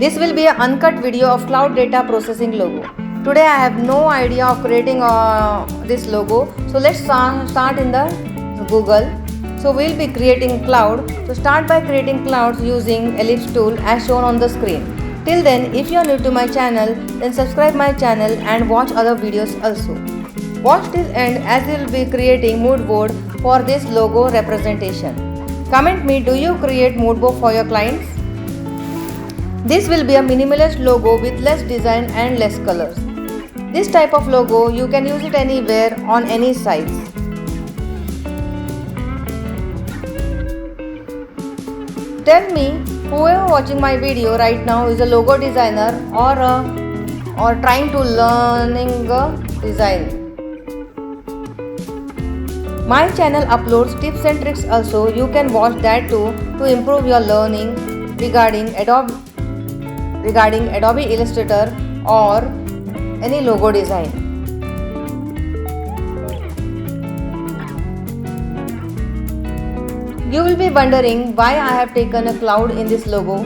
This will be an uncut video of cloud data processing logo. Today I have no idea of creating this logo. So let's start in the Google. So we'll be creating cloud. So start by creating clouds using ellipse tool as shown on the screen. Till then, if you are new to my channel, then subscribe my channel and watch other videos also. Watch till end as we will be creating mood board for this logo representation. Comment me, do you create mood board for your clients? This will be a minimalist logo with less design and less colors. This type of logo you can use it anywhere on any size. Tell me, whoever watching my video right now is a logo designer or trying to learning design. My channel uploads tips and tricks also. You can watch that too to improve your learning regarding Adobe Illustrator or any logo design. You will be wondering why I have taken a cloud in this logo.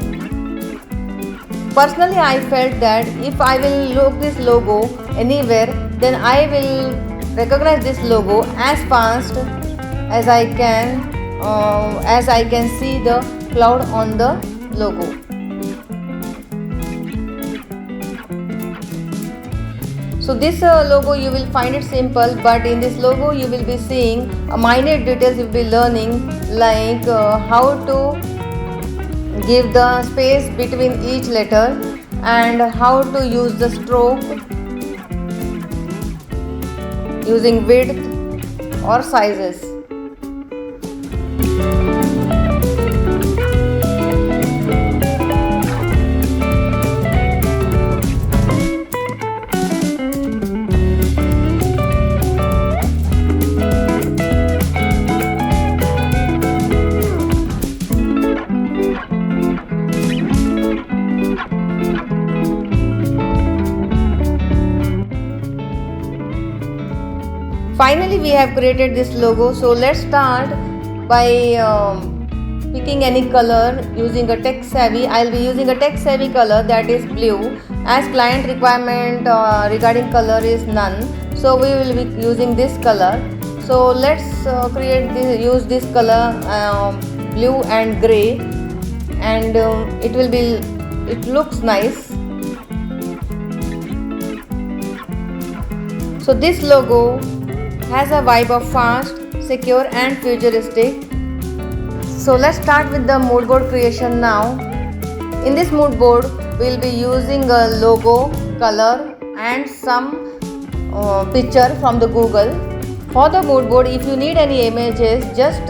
Personally, I felt that if I will look this logo anywhere, then I will recognize this logo as fast as I can see the cloud on the logo. So this logo you will find it simple, but in this logo you will be seeing minute details. You will be learning like how to give the space between each letter and how to use the stroke using width or sizes. Finally, we have created this logo. So let's start by picking any color using a tech savvy. I'll be using a tech savvy color, that is blue, as client requirement regarding color is none. So we will be using this color. So let's use this color blue and gray, and it looks nice. So this logo has a vibe of fast, secure and futuristic. So let's start with the mood board creation now. In this mood board, we will be using a logo, color and some picture from the Google. For the mood board, if you need any images, just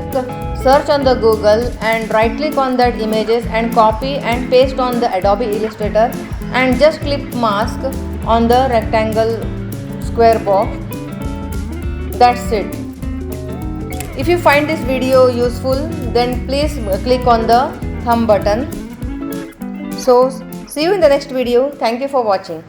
search on the Google and right click on that images and copy and paste on the Adobe Illustrator and just click mask on the rectangle square box. That's it. If you find this video useful, then please click on the thumb button. So see you in the next video. Thank you for watching.